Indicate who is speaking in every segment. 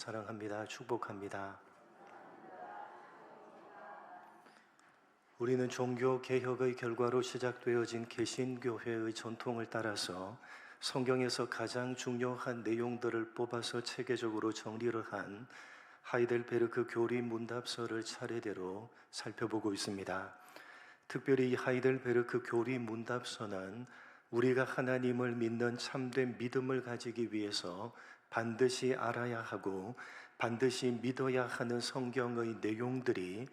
Speaker 1: 사랑합니다. 축복합니다. 우리는 종교 개혁의 결과로 시작되어진 개신교회의 전통을 따라서 성경에서 가장 중요한 내용들을 뽑아서 체계적으로 정리를 한 하이델베르크 교리 문답서를 차례대로 살펴보고 있습니다. 특별히 이 하이델베르크 교리 문답서는 우리가 하나님을 믿는 참된 믿음을 가지기 위해서 반드시 알아야 하고 반드시 믿어야 하는 성경의 내용들이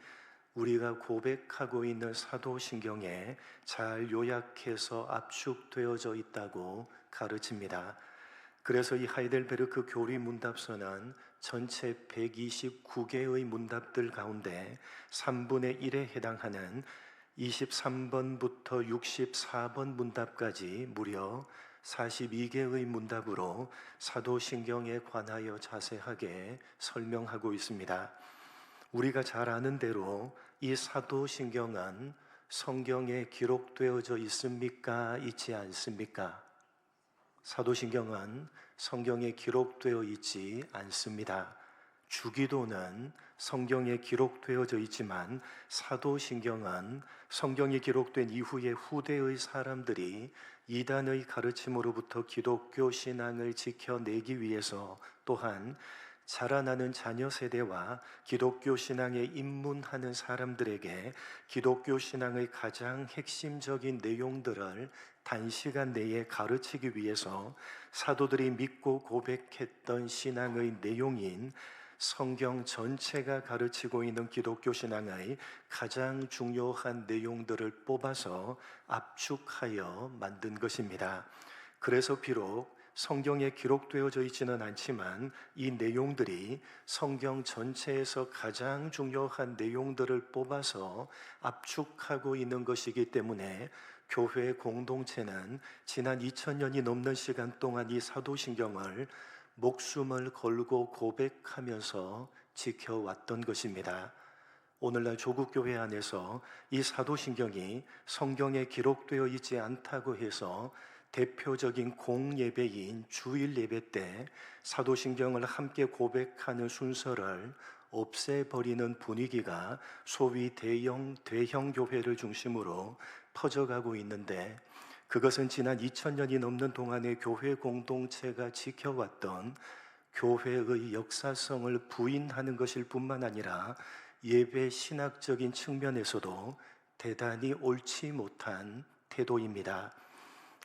Speaker 1: 우리가 고백하고 있는 사도신경에 잘 요약해서 압축되어져 있다고 가르칩니다. 그래서 이 하이델베르크 교리 문답서는 전체 129개의 문답들 가운데 3분의 1에 해당하는 23번부터 64번 문답까지 무려 42개의 문답으로 사도신경에 관하여 자세하게 설명하고 있습니다. 우리가 잘 아는 대로 이 사도신경은 성경에 기록되어져 있습니까? 있지 않습니까? 사도신경은 성경에 기록되어 있지 않습니다. 주기도는 성경에 기록되어져 있지만 사도신경은 성경이 기록된 이후에 후대의 사람들이 이단의 가르침으로부터 기독교 신앙을 지켜내기 위해서 또한 자라나는 자녀 세대와 기독교 신앙에 입문하는 사람들에게 기독교 신앙의 가장 핵심적인 내용들을 단시간 내에 가르치기 위해서 사도들이 믿고 고백했던 신앙의 내용인 성경 전체가 가르치고 있는 기독교 신앙의 가장 중요한 내용들을 뽑아서 압축하여 만든 것입니다. 그래서 비록 성경에 기록되어져 있지는 않지만 이 내용들이 성경 전체에서 가장 중요한 내용들을 뽑아서 압축하고 있는 것이기 때문에 교회 공동체는 지난 2000년이 넘는 시간 동안 이 사도신경을 목숨을 걸고 고백하면서 지켜왔던 것입니다. 오늘날 조국교회 안에서 이 사도신경이 성경에 기록되어 있지 않다고 해서 대표적인 공예배인 주일예배 때 사도신경을 함께 고백하는 순서를 없애버리는 분위기가 소위 대형 교회를 중심으로 퍼져가고 있는데, 그것은 지난 2000년이 넘는 동안의 교회 공동체가 지켜왔던 교회의 역사성을 부인하는 것일 뿐만 아니라 예배 신학적인 측면에서도 대단히 옳지 못한 태도입니다.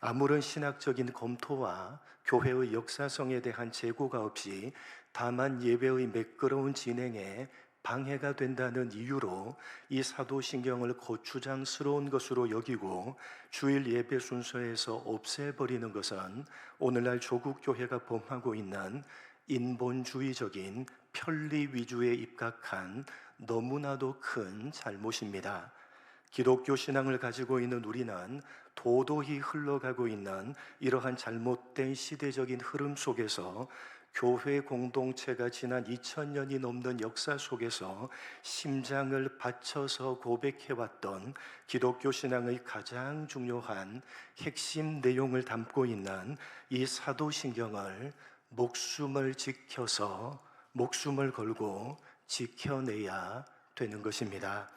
Speaker 1: 아무런 신학적인 검토와 교회의 역사성에 대한 재고가 없이 다만 예배의 매끄러운 진행에 방해가 된다는 이유로 이 사도신경을 거추장스러운 것으로 여기고 주일 예배 순서에서 없애버리는 것은 오늘날 조국교회가 범하고 있는 인본주의적인 편리 위주에 입각한 너무나도 큰 잘못입니다. 기독교 신앙을 가지고 있는 우리는 도도히 흘러가고 있는 이러한 잘못된 시대적인 흐름 속에서 교회 공동체가 지난 2000년이 넘는 역사 속에서 심장을 바쳐서 고백해왔던 기독교 신앙의 가장 중요한 핵심 내용을 담고 있는 이 사도신경을 목숨을 지켜서 목숨을 걸고 지켜내야 되는 것입니다.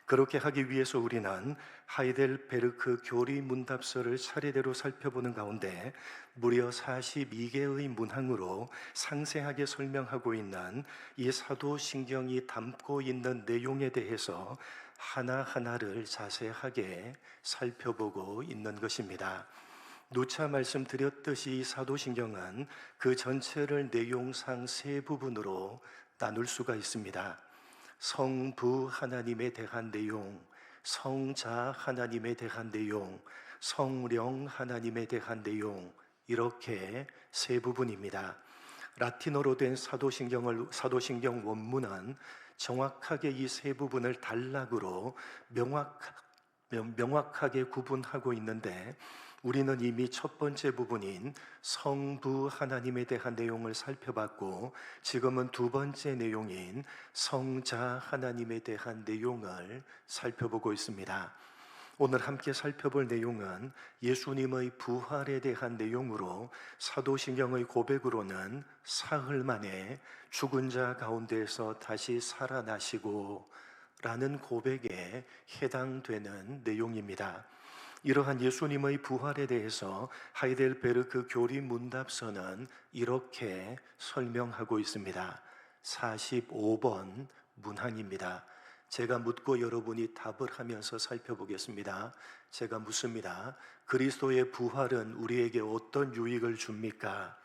Speaker 1: 그렇게 하기 위해서 우리는 하이델베르크 교리 문답서를 차례대로 살펴보는 가운데 무려 42개의 문항으로 상세하게 설명하고 있는 이 사도신경이 담고 있는 내용에 대해서 하나하나를 자세하게 살펴보고 있는 것입니다. 누차 말씀드렸듯이 이 사도신경은 그 전체를 내용상 세 부분으로 나눌 수가 있습니다. 성부 하나님에 대한 내용, 성자 하나님에 대한 내용, 성령 하나님에 대한 내용, 이렇게 세 부분입니다. 라틴어로 된 사도신경 원문은 정확하게 이 세 부분을 단락으로 명확하게 구분하고 있는데, 우리는 이미 첫 번째 부분인 성부 하나님에 대한 내용을 살펴봤고, 지금은 두 번째 내용인 성자 하나님에 대한 내용을 살펴보고 있습니다. 오늘 함께 살펴볼 내용은 예수님의 부활에 대한 내용으로 사도신경의 고백으로는 사흘 만에 죽은 자 가운데에서 다시 살아나시고 라는 고백에 해당되는 내용입니다. 이러한 예수님의 부활에 대해서 하이델베르크 교리 문답서는 이렇게 설명하고 있습니다. 45번 문항입니다. 제가 묻고 여러분이 답을 하면서 살펴보겠습니다. 제가 묻습니다. 그리스도의 부활은 우리에게 어떤 유익을 줍니까?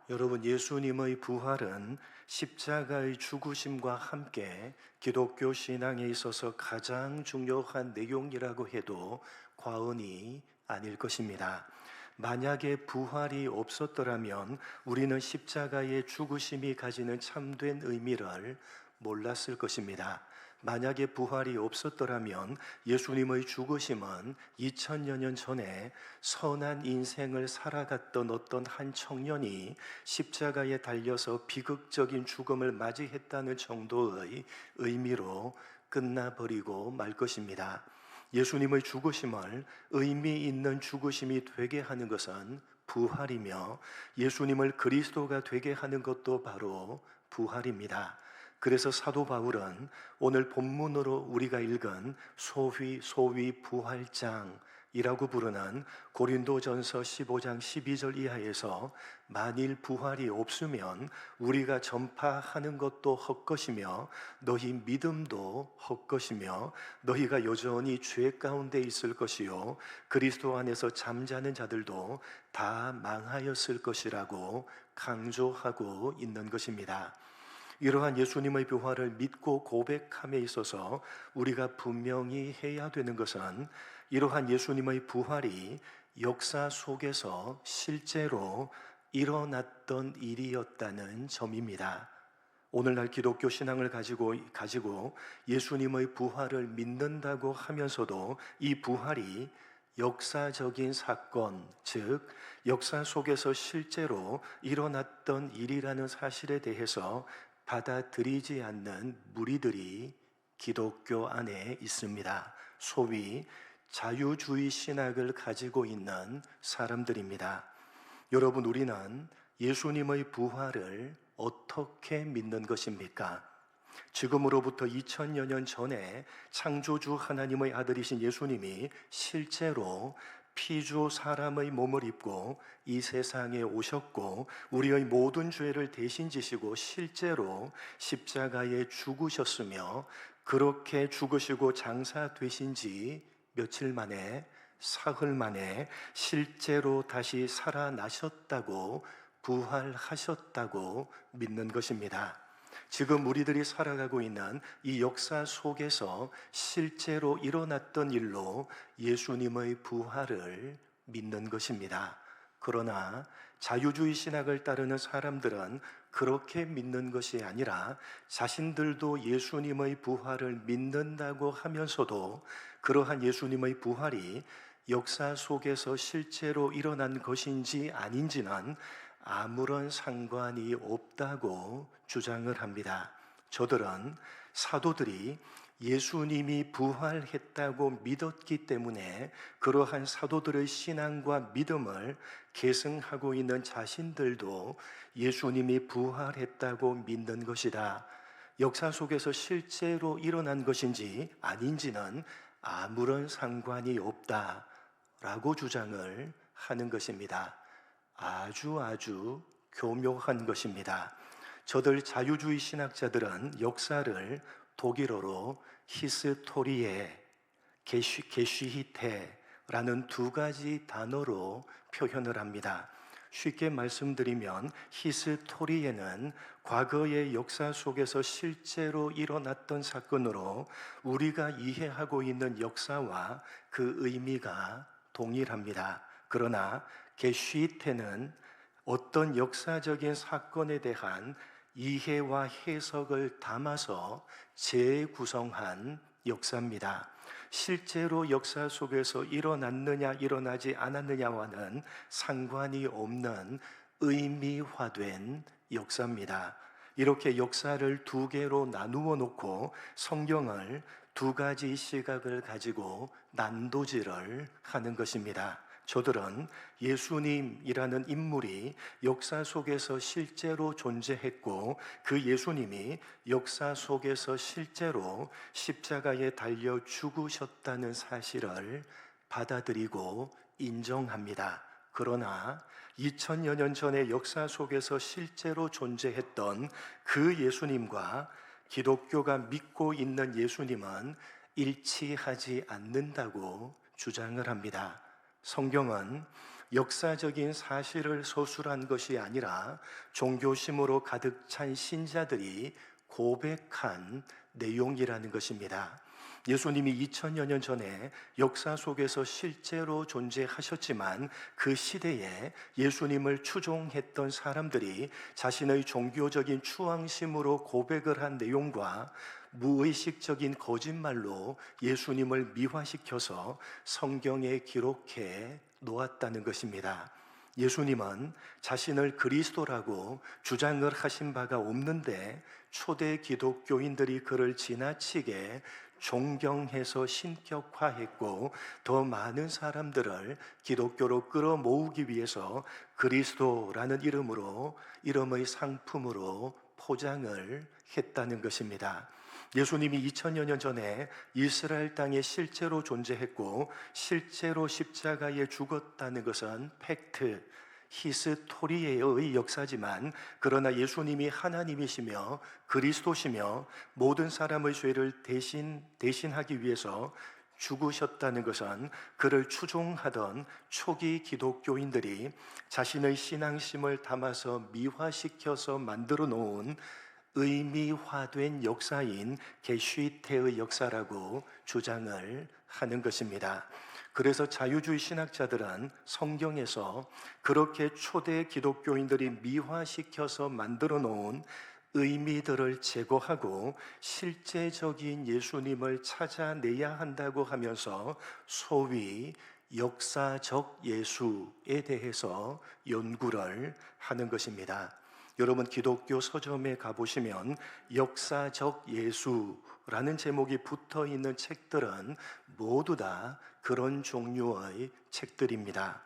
Speaker 1: 여러분, 예수님의 부활은 십자가의 죽으심과 함께 기독교 신앙에 있어서 가장 중요한 내용이라고 해도 과언이 아닐 것입니다. 만약에 부활이 없었더라면 우리는 십자가의 죽으심이 가지는 참된 의미를 몰랐을 것입니다. 만약에 부활이 없었더라면 예수님의 죽으심은 2000여 년 전에 선한 인생을 살아갔던 어떤 한 청년이 십자가에 달려서 비극적인 죽음을 맞이했다는 정도의 의미로 끝나버리고 말 것입니다. 예수님의 죽으심을 의미 있는 죽으심이 되게 하는 것은 부활이며 예수님을 그리스도가 되게 하는 것도 바로 부활입니다. 그래서 사도 바울은 오늘 본문으로 우리가 읽은 소위 부활장이라고 부르는 고린도전서 15장 12절 이하에서 만일 부활이 없으면 우리가 전파하는 것도 헛것이며 너희 믿음도 헛것이며 너희가 여전히 죄 가운데 있을 것이요 그리스도 안에서 잠자는 자들도 다 망하였을 것이라고 강조하고 있는 것입니다. 이러한 예수님의 부활을 믿고 고백함에 있어서 우리가 분명히 해야 되는 것은 이러한 예수님의 부활이 역사 속에서 실제로 일어났던 일이었다는 점입니다. 오늘날 기독교 신앙을 가지고 예수님의 부활을 믿는다고 하면서도 이 부활이 역사적인 사건, 즉 역사 속에서 실제로 일어났던 일이라는 사실에 대해서 받아들이지 않는 무리들이 기독교 안에 있습니다. 소위 자유주의 신학을 가지고 있는 사람들입니다. 여러분, 우리는 예수님의 부활을 어떻게 믿는 것입니까? 지금으로부터 2000여 년 전에 창조주 하나님의 아들이신 예수님이 실제로 피주 사람의 몸을 입고 이 세상에 오셨고 우리의 모든 죄를 대신 지시고 실제로 십자가에 죽으셨으며 그렇게 죽으시고 장사되신 지 며칠 만에 사흘 만에 실제로 다시 살아나셨다고 부활하셨다고 믿는 것입니다. 지금 우리들이 살아가고 있는 이 역사 속에서 실제로 일어났던 일로 예수님의 부활을 믿는 것입니다. 그러나 자유주의 신학을 따르는 사람들은 그렇게 믿는 것이 아니라 자신들도 예수님의 부활을 믿는다고 하면서도 그러한 예수님의 부활이 역사 속에서 실제로 일어난 것인지 아닌지는 아무런 상관이 없다고 주장을 합니다. 저들은 사도들이 예수님이 부활했다고 믿었기 때문에 그러한 사도들의 신앙과 믿음을 계승하고 있는 자신들도 예수님이 부활했다고 믿는 것이다. 역사 속에서 실제로 일어난 것인지 아닌지는 아무런 상관이 없다라고 주장을 하는 것입니다. 아주 교묘한 것입니다. 저들 자유주의 신학자들은 역사를 독일어로 히스토리에, 게쉬히테라는 두 가지 단어로 표현을 합니다. 쉽게 말씀드리면 히스토리에는 과거의 역사 속에서 실제로 일어났던 사건으로 우리가 이해하고 있는 역사와 그 의미가 동일합니다. 그러나 게쉬히테는 어떤 역사적인 사건에 대한 이해와 해석을 담아서 재구성한 역사입니다. 실제로 역사 속에서 일어났느냐 일어나지 않았느냐와는 상관이 없는 의미화된 역사입니다. 이렇게 역사를 두 개로 나누어 놓고 성경을 두 가지 시각을 가지고 난도질을 하는 것입니다. 저들은 예수님이라는 인물이 역사 속에서 실제로 존재했고 그 예수님이 역사 속에서 실제로 십자가에 달려 죽으셨다는 사실을 받아들이고 인정합니다. 그러나 2000여 년 전의 역사 속에서 실제로 존재했던 그 예수님과 기독교가 믿고 있는 예수님은 일치하지 않는다고 주장을 합니다. 성경은 역사적인 사실을 서술한 것이 아니라 종교심으로 가득 찬 신자들이 고백한 내용이라는 것입니다. 예수님이 2000여 년 전에 역사 속에서 실제로 존재하셨지만 그 시대에 예수님을 추종했던 사람들이 자신의 종교적인 추앙심으로 고백을 한 내용과 무의식적인 거짓말로 예수님을 미화시켜서 성경에 기록해 놓았다는 것입니다. 예수님은 자신을 그리스도라고 주장을 하신 바가 없는데 초대 기독교인들이 그를 지나치게 존경해서 신격화했고 더 많은 사람들을 기독교로 끌어모으기 위해서 그리스도라는 이름의 상품으로 포장을 했다는 것입니다. 예수님이 2000여 년 전에 이스라엘 땅에 실제로 존재했고 실제로 십자가에 죽었다는 것은 팩트, 히스토리의 역사지만 그러나 예수님이 하나님이시며 그리스도시며 모든 사람의 죄를 대신하기 위해서 죽으셨다는 것은 그를 추종하던 초기 기독교인들이 자신의 신앙심을 담아서 미화시켜서 만들어 놓은 의미화된 역사인 게슈테의 역사라고 주장을 하는 것입니다. 그래서 자유주의 신학자들은 성경에서 그렇게 초대 기독교인들이 미화시켜서 만들어 놓은 의미들을 제거하고 실제적인 예수님을 찾아내야 한다고 하면서 소위 역사적 예수에 대해서 연구를 하는 것입니다. 여러분 기독교 서점에 가보시면 역사적 예수라는 제목이 붙어 있는 책들은 모두 다 그런 종류의 책들입니다.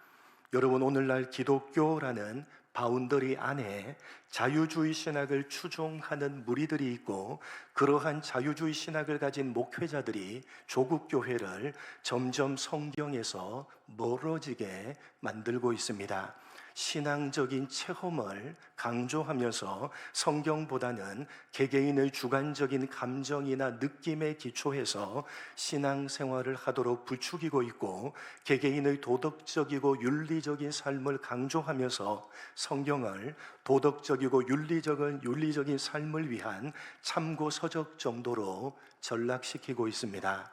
Speaker 1: 여러분 오늘날 기독교라는 바운더리 안에 자유주의 신학을 추종하는 무리들이 있고 그러한 자유주의 신학을 가진 목회자들이 조국 교회를 점점 성경에서 멀어지게 만들고 있습니다. 신앙적인 체험을 강조하면서 성경보다는 개개인의 주관적인 감정이나 느낌에 기초해서 신앙생활을 하도록 부추기고 있고 개개인의 도덕적이고 윤리적인 삶을 강조하면서 성경을 도덕적이고 윤리적인 삶을 위한 참고 서적 정도로 전락시키고 있습니다.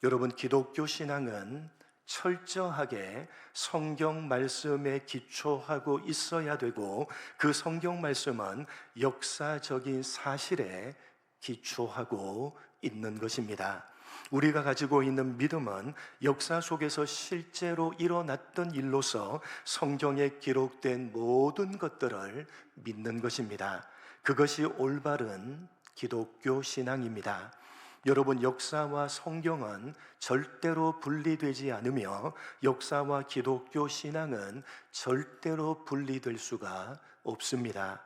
Speaker 1: 여러분 기독교 신앙은 철저하게 성경 말씀에 기초하고 있어야 되고 그 성경 말씀은 역사적인 사실에 기초하고 있는 것입니다. 우리가 가지고 있는 믿음은 역사 속에서 실제로 일어났던 일로서 성경에 기록된 모든 것들을 믿는 것입니다. 그것이 올바른 기독교 신앙입니다. 여러분 역사와 성경은 절대로 분리되지 않으며 역사와 기독교 신앙은 절대로 분리될 수가 없습니다.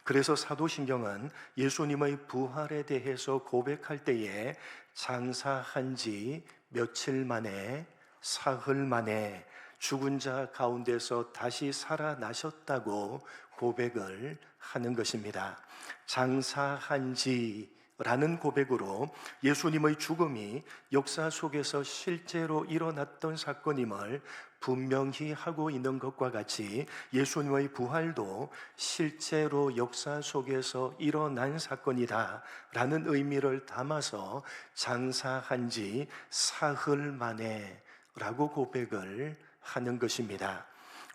Speaker 1: 그래서 사도신경은 예수님의 부활에 대해서 고백할 때에 장사한 지 며칠 만에 사흘 만에 죽은 자 가운데서 다시 살아나셨다고 고백을 하는 것입니다. 장사한 지 라는 고백으로 예수님의 죽음이 역사 속에서 실제로 일어났던 사건임을 분명히 하고 있는 것과 같이 예수님의 부활도 실제로 역사 속에서 일어난 사건이다 라는 의미를 담아서 장사한 지 사흘 만에 라고 고백을 하는 것입니다.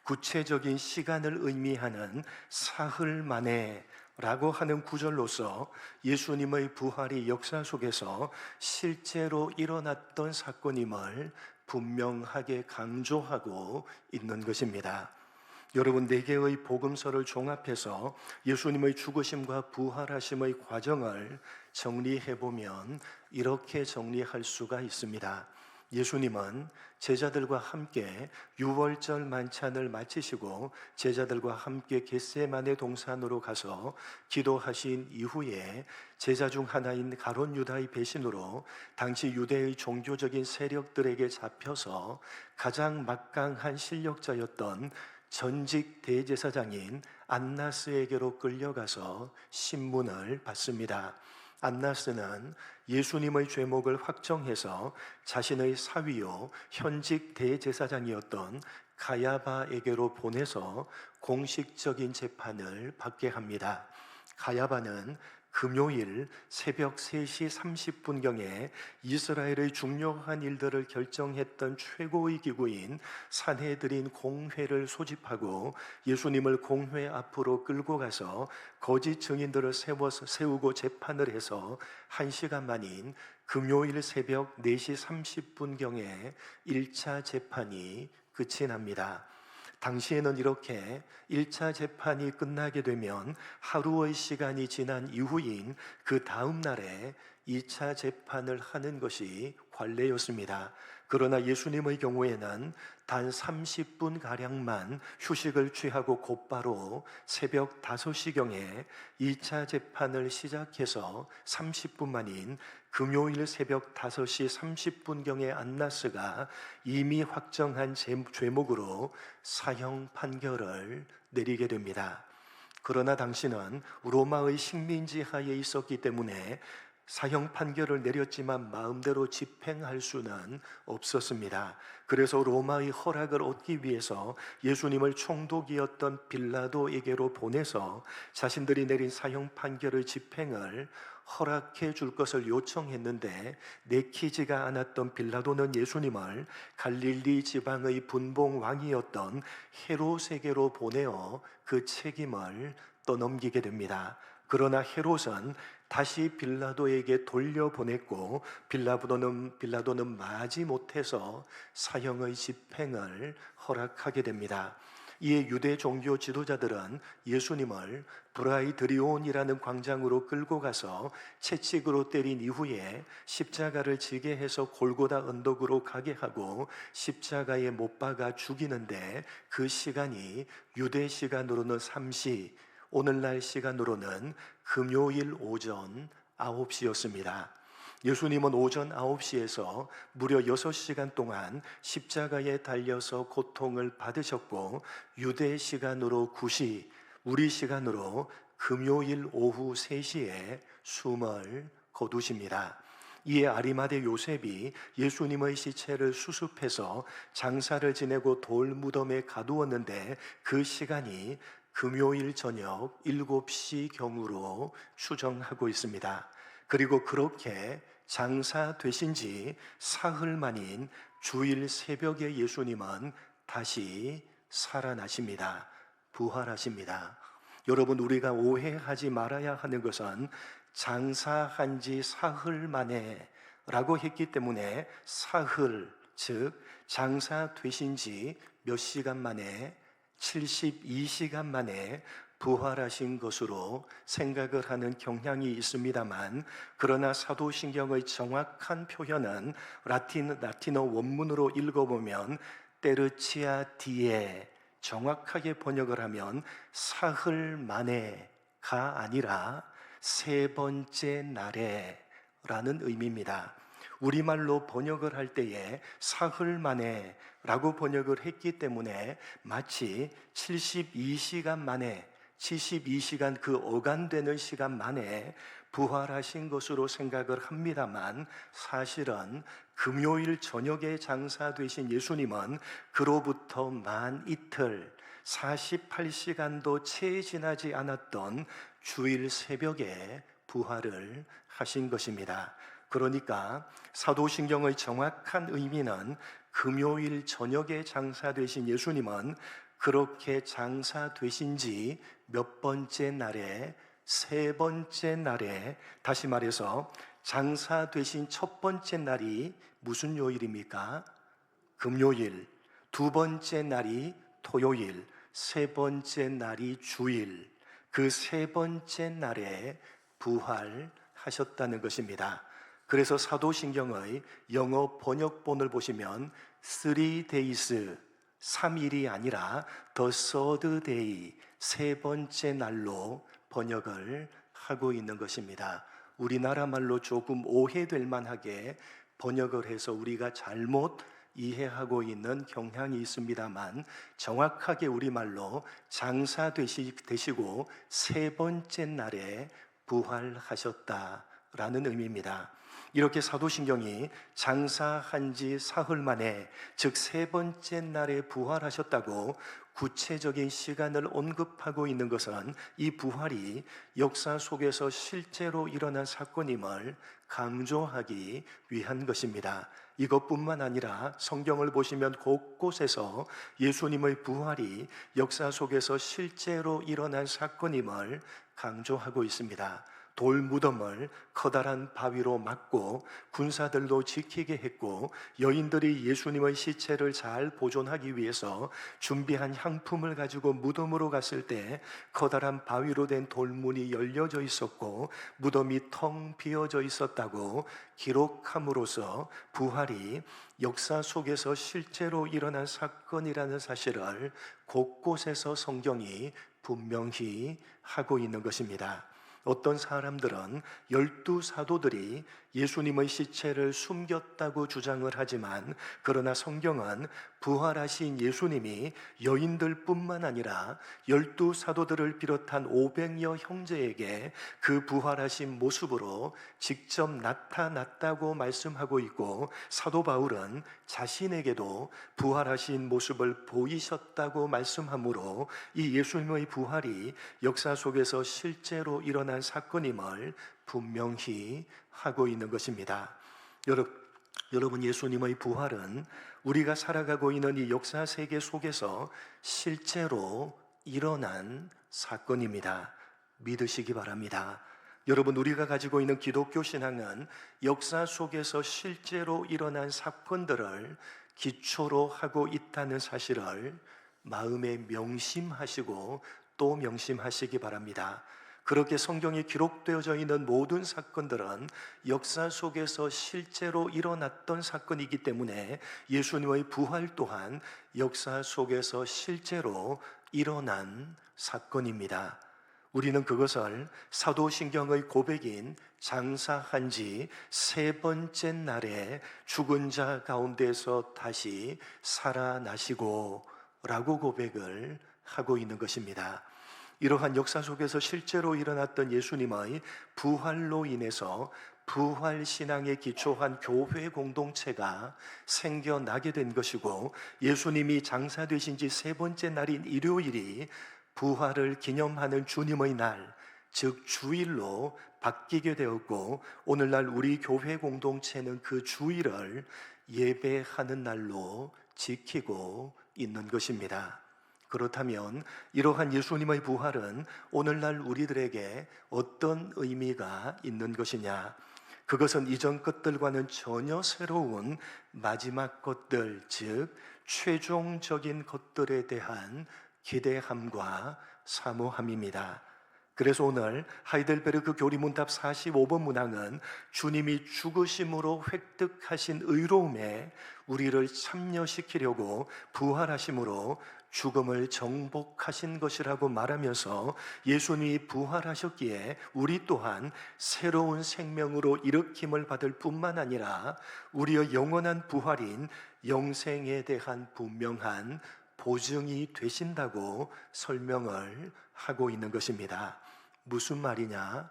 Speaker 1: 구체적인 시간을 의미하는 사흘 만에 라고 하는 구절로서 예수님의 부활이 역사 속에서 실제로 일어났던 사건임을 분명하게 강조하고 있는 것입니다. 여러분, 네 개의 복음서를 종합해서 예수님의 죽으심과 부활하심의 과정을 정리해 보면 이렇게 정리할 수가 있습니다. 예수님은 제자들과 함께 유월절 만찬을 마치시고 제자들과 함께 겟세마네 동산으로 가서 기도하신 이후에 제자 중 하나인 가룟 유다의 배신으로 당시 유대의 종교적인 세력들에게 잡혀서 가장 막강한 실력자였던 전직 대제사장인 안나스에게로 끌려가서 신문을 받습니다. 안나스는 예수님의 죄목을 확정해서 자신의 사위요 현직 대제사장이었던 가야바에게로 보내서 공식적인 재판을 받게 합니다. 가야바는 금요일 새벽 3시 30분경에 이스라엘의 중요한 일들을 결정했던 최고의 기구인 산헤드린 공회를 소집하고 예수님을 공회 앞으로 끌고 가서 거짓 증인들을 세우고 재판을 해서 1시간 만인 금요일 새벽 4시 30분경에 1차 재판이 끝이 납니다. 당시에는 이렇게 1차 재판이 끝나게 되면 하루의 시간이 지난 이후인 그 다음 날에 2차 재판을 하는 것이 관례였습니다. 그러나 예수님의 경우에는 단 30분가량만 휴식을 취하고 곧바로 새벽 5시경에 2차 재판을 시작해서 30분 만인 금요일 새벽 5시 30분경에 안나스가 이미 확정한 죄목으로 사형 판결을 내리게 됩니다. 그러나 당시는 로마의 식민지 하에 있었기 때문에 사형 판결을 내렸지만 마음대로 집행할 수는 없었습니다. 그래서 로마의 허락을 얻기 위해서 예수님을 총독이었던 빌라도에게로 보내서 자신들이 내린 사형 판결의 집행을 허락해 줄 것을 요청했는데 내키지가 않았던 빌라도는 예수님을 갈릴리 지방의 분봉 왕이었던 헤롯에게로 보내어 그 책임을 떠넘기게 됩니다. 그러나 헤롯은 다시 빌라도에게 돌려보냈고 빌라도는 마지 못해서 사형의 집행을 허락하게 됩니다. 이에 유대 종교 지도자들은 예수님을 브라이드리온이라는 광장으로 끌고 가서 채찍으로 때린 이후에 십자가를 지게 해서 골고다 언덕으로 가게 하고 십자가에 못 박아 죽이는데 그 시간이 유대 시간으로는 3시, 오늘날 시간으로는 금요일 오전 9시였습니다. 예수님은 오전 9시에서 무려 6시간 동안 십자가에 달려서 고통을 받으셨고 유대 시간으로 9시, 우리 시간으로 금요일 오후 3시에 숨을 거두십니다. 이에 아리마대 요셉이 예수님의 시체를 수습해서 장사를 지내고 돌무덤에 가두었는데 그 시간이 금요일 저녁 7시경으로 추정하고 있습니다. 그리고 그렇게 장사 되신 지 사흘 만인 주일 새벽에 예수님은 다시 살아나십니다. 부활하십니다. 여러분, 우리가 오해하지 말아야 하는 것은 장사한 지 사흘 만에 라고 했기 때문에 사흘, 즉 장사 되신 지 몇 시간 만에 72시간 만에 부활하신 것으로 생각을 하는 경향이 있습니다만, 그러나 사도신경의 정확한 표현은 라틴어 원문으로 읽어보면 때르치아 디에, 정확하게 번역을 하면 사흘 만에가 아니라 세 번째 날에 라는 의미입니다. 우리말로 번역을 할 때에 사흘 만에 라고 번역을 했기 때문에 마치 72시간 만에, 72시간 그 어간되는 시간 만에 부활하신 것으로 생각을 합니다만, 사실은 금요일 저녁에 장사되신 예수님은 그로부터 만 이틀, 48시간도 채 지나지 않았던 주일 새벽에 부활을 하신 것입니다. 그러니까 사도신경의 정확한 의미는 금요일 저녁에 장사되신 예수님은 그렇게 장사되신 지 몇 번째 날에, 세 번째 날에, 다시 말해서 장사되신 첫 번째 날이 무슨 요일입니까? 금요일. 두 번째 날이 토요일. 세 번째 날이 주일. 그 세 번째 날에 부활하셨다는 것입니다. 그래서 사도신경의 영어 번역본을 보시면 3 days, 3일이 아니라 the third day, 세 번째 날로 번역을 하고 있는 것입니다. 우리나라 말로 조금 오해될 만하게 번역을 해서 우리가 잘못 이해하고 있는 경향이 있습니다만, 정확하게 우리말로 장사 되시고 세 번째 날에 부활하셨다라는 의미입니다. 이렇게 사도신경이 장사한 지 사흘 만에, 즉 세 번째 날에 부활하셨다고 구체적인 시간을 언급하고 있는 것은 이 부활이 역사 속에서 실제로 일어난 사건임을 강조하기 위한 것입니다. 이것뿐만 아니라 성경을 보시면 곳곳에서 예수님의 부활이 역사 속에서 실제로 일어난 사건임을 강조하고 있습니다. 돌무덤을 커다란 바위로 막고 군사들도 지키게 했고, 여인들이 예수님의 시체를 잘 보존하기 위해서 준비한 향품을 가지고 무덤으로 갔을 때 커다란 바위로 된 돌문이 열려져 있었고 무덤이 텅 비어져 있었다고 기록함으로써 부활이 역사 속에서 실제로 일어난 사건이라는 사실을 곳곳에서 성경이 분명히 하고 있는 것입니다. 어떤 사람들은 12사도들이 예수님의 시체를 숨겼다고 주장을 하지만, 그러나 성경은 부활하신 예수님이 여인들뿐만 아니라 12사도들을 비롯한 500여 형제에게 그 부활하신 모습으로 직접 나타났다고 말씀하고 있고, 사도 바울은 자신에게도 부활하신 모습을 보이셨다고 말씀하므로 이 예수님의 부활이 역사 속에서 실제로 일어난 사건임을 분명히 하고 있는 것입니다. 여러분, 예수님의 부활은 우리가 살아가고 있는 이 역사 세계 속에서 실제로 일어난 사건입니다. 믿으시기 바랍니다. 여러분, 우리가 가지고 있는 기독교 신앙은 역사 속에서 실제로 일어난 사건들을 기초로 하고 있다는 사실을 마음에 명심하시고 또 명심하시기 바랍니다. 그렇게 성경에 기록되어져 있는 모든 사건들은 역사 속에서 실제로 일어났던 사건이기 때문에 예수님의 부활 또한 역사 속에서 실제로 일어난 사건입니다. 우리는 그것을 사도신경의 고백인 장사한 지 세 번째 날에 죽은 자 가운데서 다시 살아나시고 라고 고백을 하고 있는 것입니다. 이러한 역사 속에서 실제로 일어났던 예수님의 부활로 인해서 부활신앙에 기초한 교회 공동체가 생겨나게 된 것이고, 예수님이 장사되신 지 세 번째 날인 일요일이 부활을 기념하는 주님의 날, 즉 주일로 바뀌게 되었고, 오늘날 우리 교회 공동체는 그 주일을 예배하는 날로 지키고 있는 것입니다. 그렇다면 이러한 예수님의 부활은 오늘날 우리들에게 어떤 의미가 있는 것이냐? 그것은 이전 것들과는 전혀 새로운 마지막 것들, 즉 최종적인 것들에 대한 기대함과 사모함입니다. 그래서 오늘 하이델베르크 교리문답 45번 문항은 주님이 죽으심으로 획득하신 의로움에 우리를 참여시키려고 부활하심으로 죽음을 정복하신 것이라고 말하면서, 예수님이 부활하셨기에 우리 또한 새로운 생명으로 일으킴을 받을 뿐만 아니라 우리의 영원한 부활인 영생에 대한 분명한 보증이 되신다고 설명을 하고 있는 것입니다. 무슨 말이냐?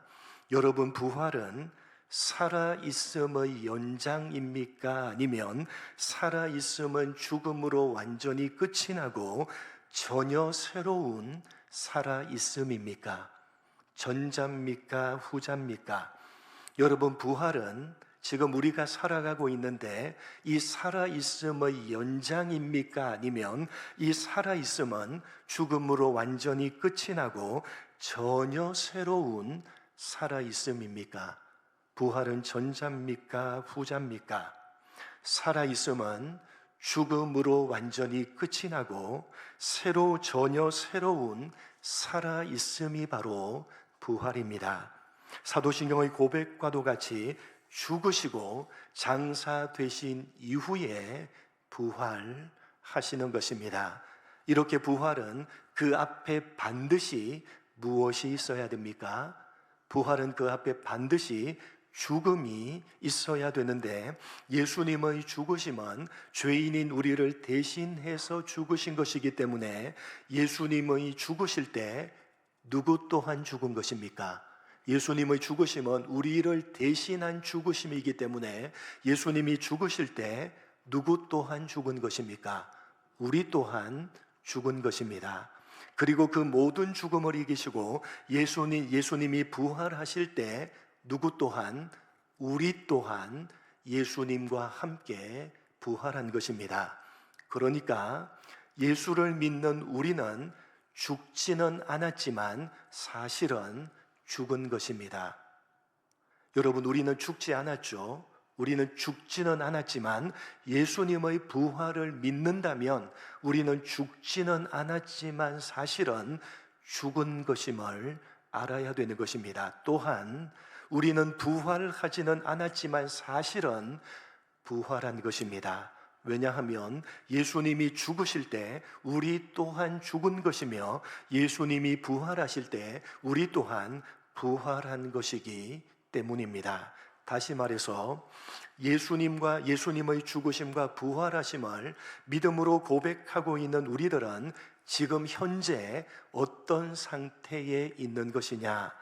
Speaker 1: 여러분, 부활은 살아있음의 연장입니까? 아니면 살아있음은 죽음으로 완전히 끝이 나고 전혀 새로운 살아있음입니까? 전자입니까? 후자입니까? 여러분, 부활은 지금 우리가 살아가고 있는데 이 살아있음의 연장입니까? 아니면 이 살아있음은 죽음으로 완전히 끝이 나고 전혀 새로운 살아있음입니까? 부활은 전자입니까? 후자입니까? 살아있음은 죽음으로 완전히 끝이 나고 전혀 새로운 살아있음이 바로 부활입니다. 사도신경의 고백과도 같이 죽으시고 장사되신 이후에 부활하시는 것입니다. 이렇게 부활은 그 앞에 반드시 무엇이 있어야 됩니까? 부활은 그 앞에 반드시 죽음이 있어야 되는데 예수님의 죽으심은 죄인인 우리를 대신해서 죽으신 것이기 때문에 예수님의 죽으실 때 누구 또한 죽은 것입니까? 예수님의 죽으심은 우리를 대신한 죽으심이기 때문에 예수님이 죽으실 때 누구 또한 죽은 것입니까? 우리 또한 죽은 것입니다. 그리고 그 모든 죽음을 이기시고 예수님이 부활하실 때 누구 또한 우리 또한 예수님과 함께 부활한 것입니다. 그러니까 예수를 믿는 우리는 죽지는 않았지만 사실은 죽은 것입니다. 여러분, 우리는 죽지 않았죠. 우리는 죽지는 않았지만 예수님의 부활을 믿는다면 우리는 죽지는 않았지만 사실은 죽은 것임을 알아야 되는 것입니다. 또한 우리는 부활하지는 않았지만 사실은 부활한 것입니다. 왜냐하면 예수님이 죽으실 때 우리 또한 죽은 것이며 예수님이 부활하실 때 우리 또한 부활한 것이기 때문입니다. 다시 말해서 예수님의 죽으심과 부활하심을 믿음으로 고백하고 있는 우리들은 지금 현재 어떤 상태에 있는 것이냐?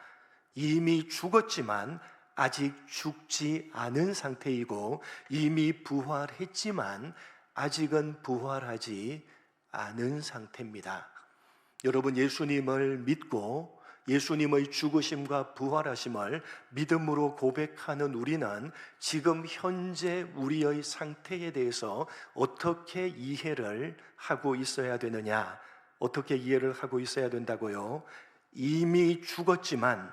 Speaker 1: 이미 죽었지만 아직 죽지 않은 상태이고 이미 부활했지만 아직은 부활하지 않은 상태입니다. 여러분, 예수님을 믿고 예수님의 죽으심과 부활하심을 믿음으로 고백하는 우리는 지금 현재 우리의 상태에 대해서 어떻게 이해를 하고 있어야 되느냐? 어떻게 이해를 하고 있어야 된다고요? 이미 죽었지만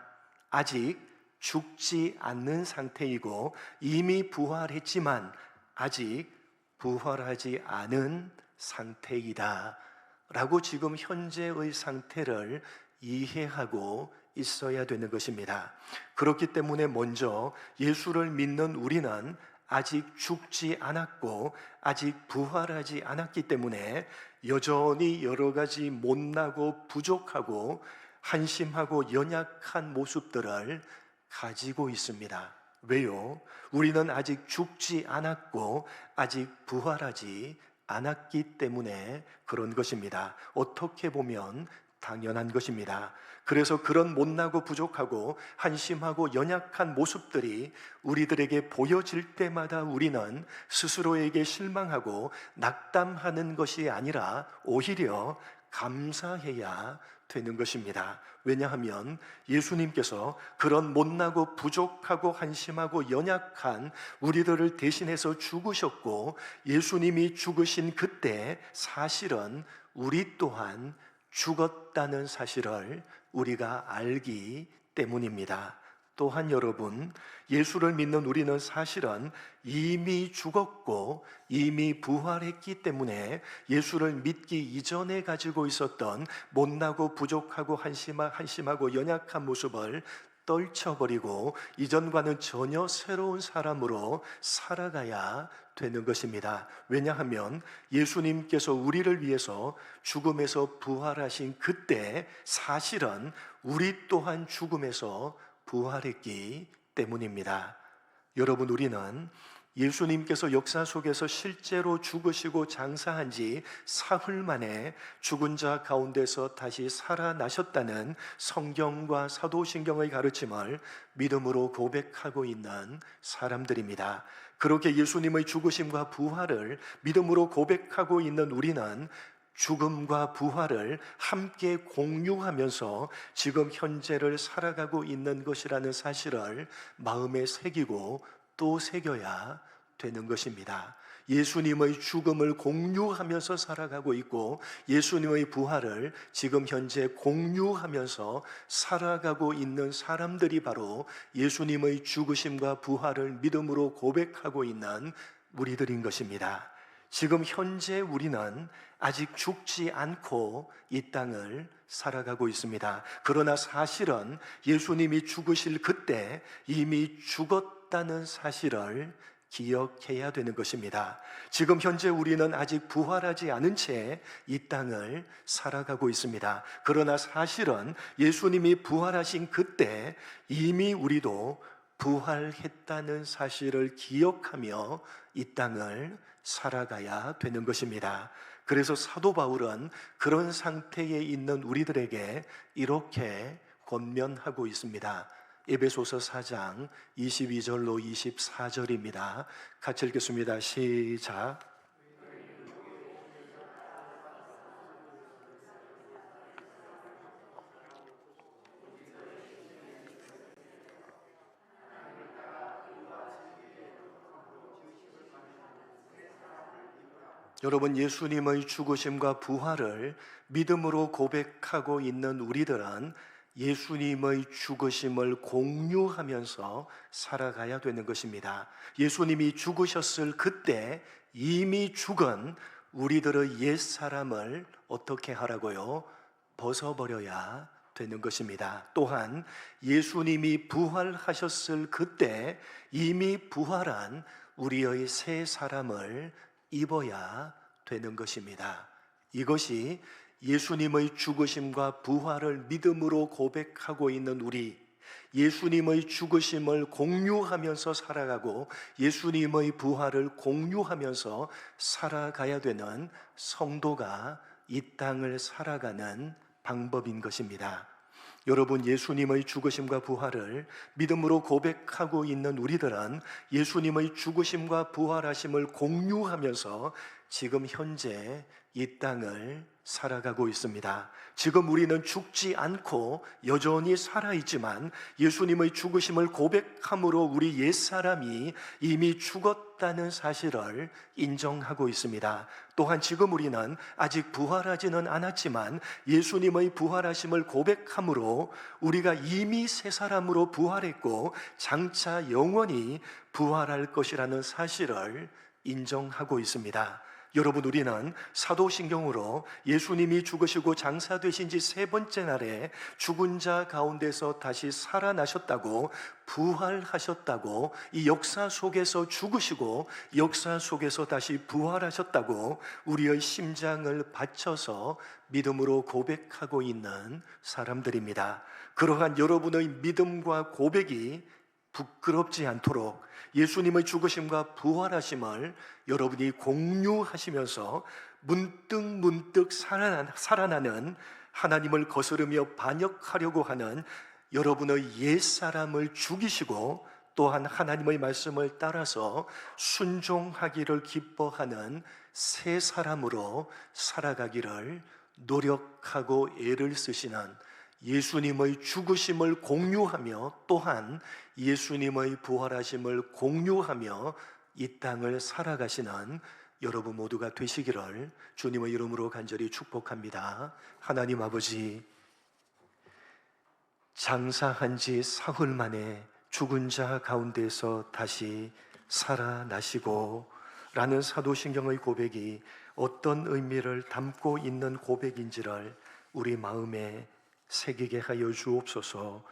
Speaker 1: 아직 죽지 않는 상태이고 이미 부활했지만 아직 부활하지 않은 상태이다 라고 지금 현재의 상태를 이해하고 있어야 되는 것입니다. 그렇기 때문에 먼저 예수를 믿는 우리는 아직 죽지 않았고 아직 부활하지 않았기 때문에 여전히 여러 가지 못나고 부족하고 한심하고 연약한 모습들을 가지고 있습니다. 왜요? 우리는 아직 죽지 않았고 아직 부활하지 않았기 때문에 그런 것입니다. 어떻게 보면 당연한 것입니다. 그래서 그런 못나고 부족하고 한심하고 연약한 모습들이 우리들에게 보여질 때마다 우리는 스스로에게 실망하고 낙담하는 것이 아니라 오히려 감사해야 되는 것입니다. 왜냐하면 예수님께서 그런 못나고 부족하고 한심하고 연약한 우리들을 대신해서 죽으셨고 예수님이 죽으신 그때 사실은 우리 또한 죽었다는 사실을 우리가 알기 때문입니다. 또한 여러분, 예수를 믿는 우리는 사실은 이미 죽었고 이미 부활했기 때문에 예수를 믿기 이전에 가지고 있었던 못나고 부족하고 한심하고 연약한 모습을 떨쳐버리고 이전과는 전혀 새로운 사람으로 살아가야 되는 것입니다. 왜냐하면 예수님께서 우리를 위해서 죽음에서 부활하신 그때 사실은 우리 또한 죽음에서 부활했기 때문입니다. 여러분, 우리는 예수님께서 역사 속에서 실제로 죽으시고 장사한 지 사흘 만에 죽은 자 가운데서 다시 살아나셨다는 성경과 사도신경의 가르침을 믿음으로 고백하고 있는 사람들입니다. 그렇게 예수님의 죽으심과 부활을 믿음으로 고백하고 있는 우리는 죽음과 부활을 함께 공유하면서 지금 현재를 살아가고 있는 것이라는 사실을 마음에 새기고 또 새겨야 되는 것입니다. 예수님의 죽음을 공유하면서 살아가고 있고 예수님의 부활을 지금 현재 공유하면서 살아가고 있는 사람들이 바로 예수님의 죽으심과 부활을 믿음으로 고백하고 있는 우리들인 것입니다. 지금 현재 우리는 아직 죽지 않고 이 땅을 살아가고 있습니다. 그러나 사실은 예수님이 죽으실 그때 이미 죽었다는 사실을 기억해야 되는 것입니다. 지금 현재 우리는 아직 부활하지 않은 채 이 땅을 살아가고 있습니다. 그러나 사실은 예수님이 부활하신 그때 이미 우리도 부활했다는 사실을 기억하며 이 땅을 살아가야 되는 것입니다. 그래서 사도 바울은 그런 상태에 있는 우리들에게 이렇게 권면하고 있습니다. 에베소서 4장 22절로 24절입니다. 같이 읽겠습니다. 시작. 여러분, 예수님의 죽으심과 부활을 믿음으로 고백하고 있는 우리들은 예수님의 죽으심을 공유하면서 살아가야 되는 것입니다. 예수님이 죽으셨을 그때 이미 죽은 우리들의 옛사람을 어떻게 하라고요? 벗어버려야 되는 것입니다. 또한 예수님이 부활하셨을 그때 이미 부활한 우리의 새 사람을 입어야 되는 것입니다. 이것이 예수님의 죽으심과 부활을 믿음으로 고백하고 있는 우리, 예수님의 죽으심을 공유하면서 살아가고 예수님의 부활을 공유하면서 살아가야 되는 성도가 이 땅을 살아가는 방법인 것입니다. 여러분, 예수님의 죽으심과 부활을 믿음으로 고백하고 있는 우리들은 예수님의 죽으심과 부활하심을 공유하면서 지금 현재 이 땅을 살아가고 있습니다. 지금 우리는 죽지 않고 여전히 살아있지만 예수님의 죽으심을 고백함으로 우리 옛사람이 이미 죽었다는 사실을 인정하고 있습니다. 또한 지금 우리는 아직 부활하지는 않았지만 예수님의 부활하심을 고백함으로 우리가 이미 새 사람으로 부활했고 장차 영원히 부활할 것이라는 사실을 인정하고 있습니다. 여러분, 우리는 사도신경으로 예수님이 죽으시고 장사되신 지 세 번째 날에 죽은 자 가운데서 다시 살아나셨다고, 부활하셨다고, 이 역사 속에서 죽으시고 역사 속에서 다시 부활하셨다고 우리의 심장을 바쳐서 믿음으로 고백하고 있는 사람들입니다. 그러한 여러분의 믿음과 고백이 부끄럽지 않도록 예수님의 죽으심과 부활하심을 여러분이 공유하시면서 문득 살아나는 하나님을 거스르며 반역하려고 하는 여러분의 옛사람을 죽이시고 또한 하나님의 말씀을 따라서 순종하기를 기뻐하는 새 사람으로 살아가기를 노력하고 애를 쓰시는 예수님의 죽으심을 공유하며 또한 예수님의 부활하심을 공유하며 이 땅을 살아가시는 여러분 모두가 되시기를 주님의 이름으로 간절히 축복합니다. 하나님 아버지, 장사한 지 사흘 만에 죽은 자 가운데서 다시 살아나시고 라는 사도신경의 고백이 어떤 의미를 담고 있는 고백인지를 우리 마음에 새기게 하여 주옵소서.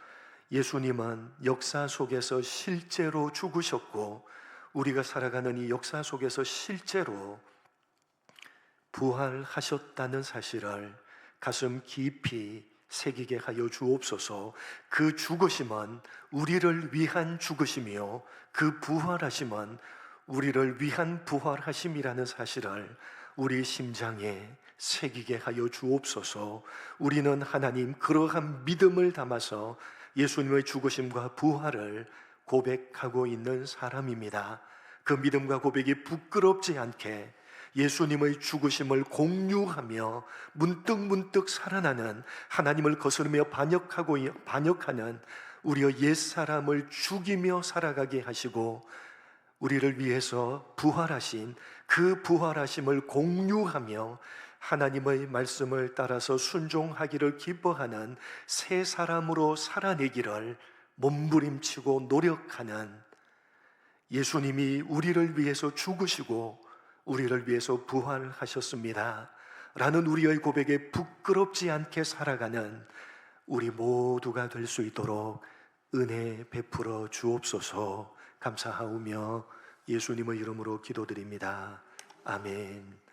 Speaker 1: 예수님은 역사 속에서 실제로 죽으셨고 우리가 살아가는 이 역사 속에서 실제로 부활하셨다는 사실을 가슴 깊이 새기게 하여 주옵소서. 그 죽으심은 우리를 위한 죽으심이요 그 부활하심은 우리를 위한 부활하심이라는 사실을 우리 심장에 새기게 하여 주옵소서. 우리는 하나님 그러한 믿음을 담아서 예수님의 죽으심과 부활을 고백하고 있는 사람입니다. 그 믿음과 고백이 부끄럽지 않게 예수님의 죽으심을 공유하며 문득 살아나는 하나님을 거스르며 반역하는 우리의 옛사람을 죽이며 살아가게 하시고 우리를 위해서 부활하신 그 부활하심을 공유하며 하나님의 말씀을 따라서 순종하기를 기뻐하는 새 사람으로 살아내기를 몸부림치고 노력하는, 예수님이 우리를 위해서 죽으시고 우리를 위해서 부활하셨습니다 라는 우리의 고백에 부끄럽지 않게 살아가는 우리 모두가 될 수 있도록 은혜 베풀어 주옵소서. 감사하오며 예수님의 이름으로 기도드립니다. 아멘.